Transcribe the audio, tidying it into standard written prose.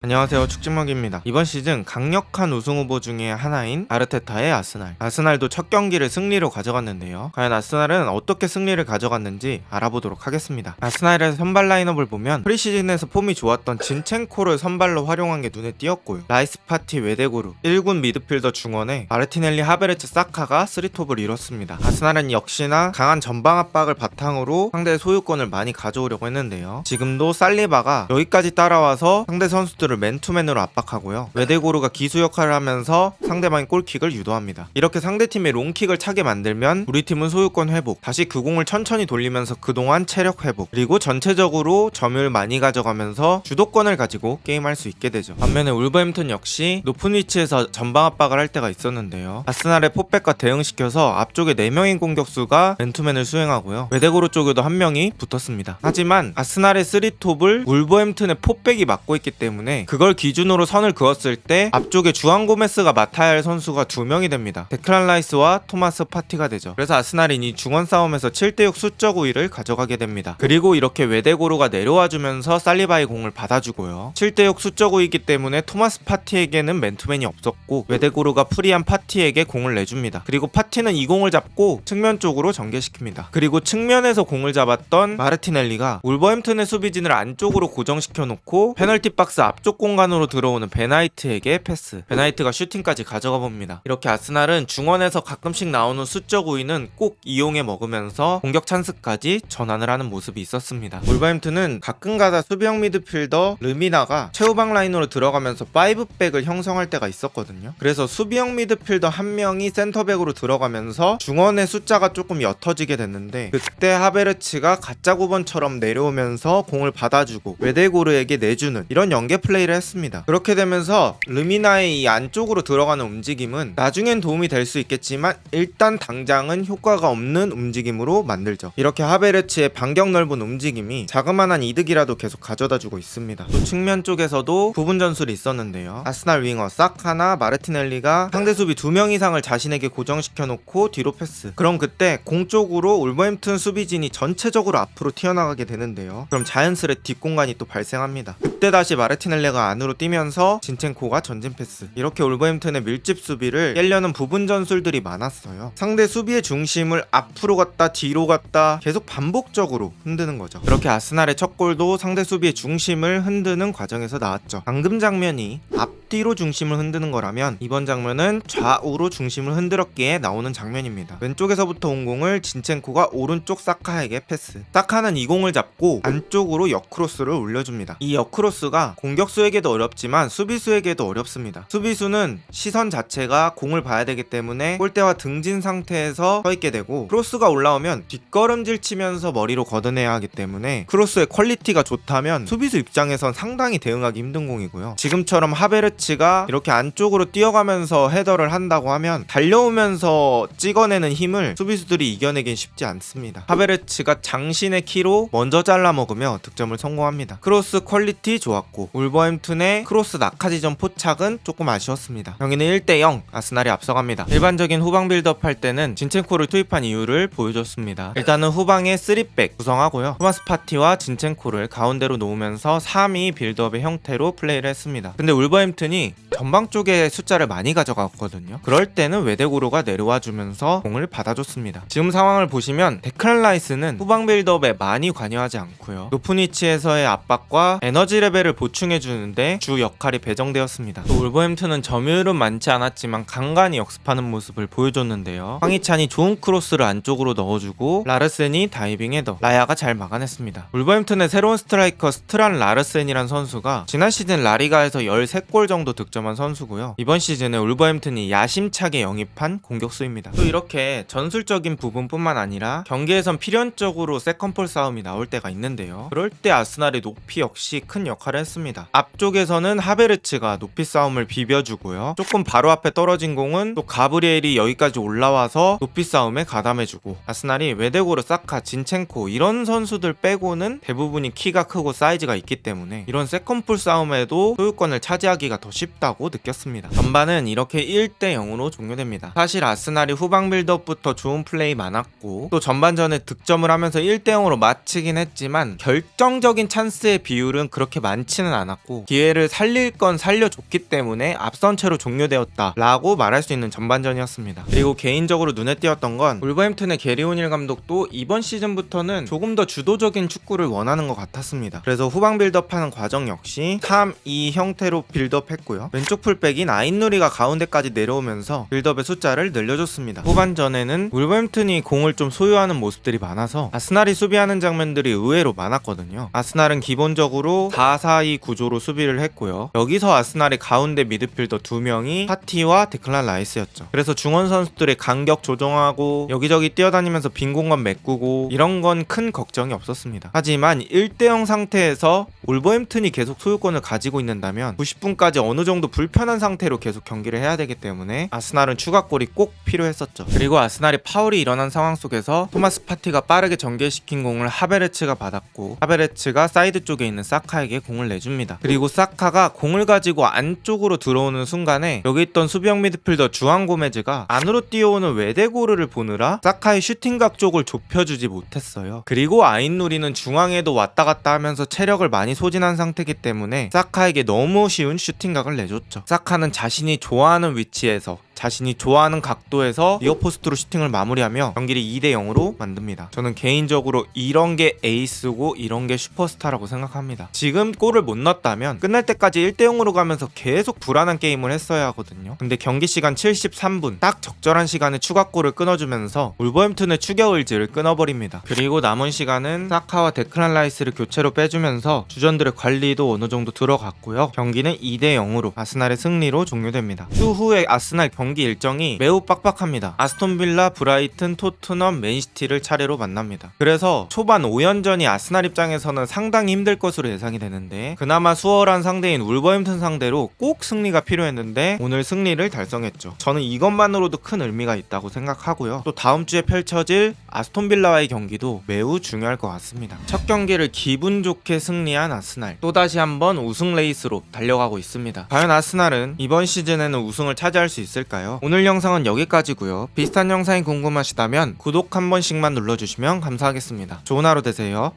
안녕하세요, 축진먹입니다. 이번 시즌 강력한 우승 후보 중에 하나인 아르테타의 아스날. 아스날도 첫 경기를 승리로 가져갔는데요. 과연 아스날은 어떻게 승리를 가져갔는지 알아보도록 하겠습니다. 아스날의 선발 라인업을 보면 프리시즌에서 폼이 좋았던 진첸코를 선발로 활용한 게 눈에 띄었고요. 라이스 파티 웨데고르, 1군 미드필더 중원에 마르티넬리, 하베르츠, 사카가 3톱을 이뤘습니다. 아스날은 역시나 강한 전방 압박을 바탕으로 상대의 소유권을 많이 가져오려고 했는데요. 지금도 살리바가 여기까지 따라와서 상대 선수들 맨투맨으로 압박하고요. 웨데고르가 기수 역할을 하면서 상대방의 골킥을 유도합니다. 이렇게 상대팀의 롱킥을 차게 만들면 우리 팀은 소유권 회복, 다시 그 공을 천천히 돌리면서 그동안 체력 회복, 그리고 전체적으로 점유율 많이 가져가면서 주도권을 가지고 게임할 수 있게 되죠. 반면에 울버햄튼 역시 높은 위치에서 전방 압박을 할 때가 있었는데요. 아스날의 포백과 대응시켜서 앞쪽에 4명인 공격수가 맨투맨을 수행하고요. 웨데고르 쪽에도 1명이 붙었습니다. 하지만 아스날의 3톱을 울버햄튼의 포백이 막고 있기 때문에 그걸 기준으로 선을 그었을 때 앞쪽에 주안 고메스가 맡아야 할 선수가 2명이 됩니다. 데클란 라이스와 토마스 파티가 되죠. 그래서 아스날은 이 중원 싸움에서 7대6 수적 우위를 가져가게 됩니다. 그리고 이렇게 웨데고르가 내려와주면서 살리바의 공을 받아주고요. 7대6 수적 우위이기 때문에 토마스 파티에게는 맨투맨이 없었고 웨데고르가 프리한 파티에게 공을 내줍니다. 그리고 파티는 이 공을 잡고 측면 쪽으로 전개시킵니다. 그리고 측면에서 공을 잡았던 마르티넬리가 울버햄튼의 수비진을 안쪽으로 고정시켜 놓고 페널티 박스 앞쪽 공간으로 들어오는 베나이트에게 패스, 베나이트가 슈팅까지 가져가 봅니다. 이렇게 아스날은 중원에서 가끔씩 나오는 수적 우위는 꼭 이용해 먹으면서 공격 찬스까지 전환을 하는 모습이 있었습니다. 울버햄튼은 가끔가다 수비형 미드필더 르미나가 최후방 라인으로 들어가면서 5백을 형성할 때가 있었거든요. 그래서 수비형 미드필더 1명이 센터백으로 들어가면서 중원의 숫자가 조금 옅어지게 됐는데, 그때 하베르츠가 가짜 9번처럼 내려오면서 공을 받아주고 웨데고르에게 내주는 이런 연계 플레이를 했습니다. 그렇게 되면서 르미나의 이 안쪽으로 들어가는 움직임은 나중엔 도움이 될 수 있겠지만 일단 당장은 효과가 없는 움직임으로 만들죠. 이렇게 하베르츠의 반경 넓은 움직임이 자그마한 이득이라도 계속 가져다주고 있습니다. 또 측면 쪽에서도 부분 전술이 있었는데요. 아스날 윙어 사카나 마르티넬리가 상대 수비 2명 이상을 자신에게 고정시켜 놓고 뒤로 패스. 그럼 그때 공 쪽으로 울버햄튼 수비진이 전체적으로 앞으로 튀어나가게 되는데요. 그럼 자연스레 뒷공간이 또 발생합니다. 그때 다시 마르티넬리가 안으로 뛰면서 진첸코가 전진 패스. 이렇게 울버햄튼의 밀집 수비를 깨려는 부분 전술들이 많았어요. 상대 수비의 중심을 앞으로 갔다 뒤로 갔다 계속 반복적으로 흔드는 거죠. 그렇게 아스날의 첫 골도 상대 수비의 중심을 흔드는 과정에서 나왔죠. 방금 장면이 앞뒤로 중심을 흔드는 거라면 이번 장면은 좌우로 중심을 흔들었기에 나오는 장면입니다. 왼쪽에서부터 온 공을 진첸코가 오른쪽 사카에게 패스. 사카는 이 공을 잡고 안쪽으로 역크로스를 올려줍니다. 이 역크로스가 공격수에게도 어렵지만 수비수에게도 어렵습니다. 수비수는 시선 자체가 공을 봐야 되기 때문에 골대와 등진 상태에서 서 있게 되고, 크로스가 올라오면 뒷걸음질 치면서 머리로 걷어내야 하기 때문에 크로스의 퀄리티가 좋다면 수비수 입장에선 상당히 대응하기 힘든 공이고요. 지금처럼 하베르츠가 이렇게 안쪽으로 뛰어가면서 헤더를 한다고 하면 달려오면서 찍어내는 힘을 수비수들이 이겨내긴 쉽지 않습니다. 하베르츠가 장신의 키로 먼저 잘라먹으며 득점을 성공합니다. 크로스 퀄리티 좋았고 울버햄튼의 크로스 낙하지점 포착은 조금 아쉬웠습니다. 경기는 1대0 아스날이 앞서갑니다. 일반적인 후방 빌드업 할 때는 진첸코를 투입한 이유를 보여줬습니다. 일단은 후방에 3백 구성하고요. 토마스 파티와 진첸코를 가운데로 놓으면서 3위 빌드업의 형태로 플레이를 했습니다. 근데 울버햄튼이 전방 쪽에 숫자를 많이 가져갔거든요. 그럴 때는 웨데고르가 내려와 주면서 공을 받아줬습니다. 지금 상황을 보시면 데클란 라이스는 후방 빌드업에 많이 관여하지 않고요. 높은 위치에서의 압박과 에너지 레벨을 보충해주는데 주 역할이 배정되었습니다. 또 울버햄튼은 점유율은 많지 않았지만 간간히 역습하는 모습을 보여줬는데요. 황희찬이 좋은 크로스를 안쪽으로 넣어주고 라르센이 다이빙 헤더, 라야가 잘 막아냈습니다. 울버햄튼의 새로운 스트라이커 스트란 라르센이란 선수가 지난 시즌 라리가에서 13골 정도 득점한 선수고요. 이번 시즌에 울버햄튼이 야심차게 영입한 공격수입니다. 또 이렇게 전술적인 부분뿐만 아니라 경기에선 필연적으로 세컨볼 싸움이 나올 때가 있는데요. 그럴 때 아스날의 높이 역시 큰 역할을 했습니다. 앞쪽에서는 하베르츠가 높이 싸움을 비벼주고요. 조금 바로 앞에 떨어진 공은 또 가브리엘이 여기까지 올라와서 높이 싸움에 가담해주고, 아스날이 웨데고르, 사카, 진첸코 이런 선수들 빼고는 대부분이 키가 크고 사이즈가 있기 때문에 이런 세컨볼 싸움에도 소유권을 차지하기가 더 쉽다고 라고 느꼈습니다. 전반은 이렇게 1대 0으로 종료됩니다. 사실 아스날이 후방 빌드업부터 좋은 플레이 많았고 또 전반전에 득점을 하면서 1대 0으로 마치긴 했지만 결정적인 찬스의 비율은 그렇게 많지는 않았고 기회를 살릴 건 살려줬기 때문에 앞선 채로 종료되었다 라고 말할 수 있는 전반전이었습니다. 그리고 개인적으로 눈에 띄었던 건 울버햄튼의 게리 오닐 감독도 이번 시즌부터는 조금 더 주도적인 축구를 원하는 것 같았습니다. 그래서 후방 빌드업하는 과정 역시 3-2 형태로 빌드업했고요. 왼쪽 풀백인 아인누리가 가운데까지 내려오면서 빌드업의 숫자를 늘려줬습니다. 후반전에는 울버햄튼이 공을 좀 소유하는 모습들이 많아서 아스날이 수비하는 장면들이 의외로 많았거든요. 아스날은 기본적으로 4-4-2 구조로 수비를 했고요. 여기서 아스날의 가운데 미드필더 2명이 파티와 데클란 라이스였죠. 그래서 중원 선수들의 간격 조정하고 여기저기 뛰어다니면서 빈 공간 메꾸고 이런 건 큰 걱정이 없었습니다. 하지만 1대0 상태에서 울버햄튼이 계속 소유권을 가지고 있는다면 90분까지 어느 정도 불편한 상태로 계속 경기를 해야 되기 때문에 아스날은 추가골이 꼭 필요했었죠. 그리고 아스날이 파울이 일어난 상황 속에서 토마스 파티가 빠르게 전개시킨 공을 하베르츠가 받았고 하베르츠가 사이드 쪽에 있는 사카에게 공을 내줍니다. 그리고 사카가 공을 가지고 안쪽으로 들어오는 순간에 여기 있던 수비형 미드필더 주앙 고메즈가 안으로 뛰어오는 외대고르를 보느라 사카의 슈팅각 쪽을 좁혀주지 못했어요. 그리고 아인누리는 중앙에도 왔다 갔다 하면서 체력을 많이 소진한 상태이기 때문에 사카에게 너무 쉬운 슈팅각을 내줬죠. 사카는 자신이 좋아하는 위치에서 자신이 좋아하는 각도에서 리어포스트로 슈팅을 마무리하며 경기를 2대 0으로 만듭니다. 저는 개인적으로 이런 게 에이스고 이런 게 슈퍼스타라고 생각합니다. 지금 골을 못 넣었다면 끝날 때까지 1대 0으로 가면서 계속 불안한 게임을 했어야 하거든요. 근데 경기 시간 73분 딱 적절한 시간에 추가골을 끊어주면서 울버햄튼의 추격 의지를 끊어버립니다. 그리고 남은 시간은 사카와 데클란 라이스를 교체로 빼주면서 주전들의 관리도 어느 정도 들어갔고요. 경기는 2대 0으로 아스날의 승리로 종료됩니다. 추후에 아스날 경기 일정이 매우 빡빡합니다. 아스톤빌라, 브라이튼, 토트넘, 맨시티를 차례로 만납니다. 그래서 초반 5연전이 아스날 입장에서는 상당히 힘들 것으로 예상이 되는데 그나마 수월한 상대인 울버햄튼 상대로 꼭 승리가 필요했는데 오늘 승리를 달성했죠. 저는 이것만으로도 큰 의미가 있다고 생각하고요. 또 다음 주에 펼쳐질 아스톤빌라와의 경기도 매우 중요할 것 같습니다. 첫 경기를 기분 좋게 승리한 아스날, 또다시 한번 우승 레이스로 달려가고 있습니다. 과연 아스날은 이번 시즌에는 우승을 차지할 수 있을까요? 오늘 영상은 여기까지고요. 비슷한 영상이 궁금하시다면 구독 한 번씩만 눌러주시면 감사하겠습니다. 좋은 하루 되세요.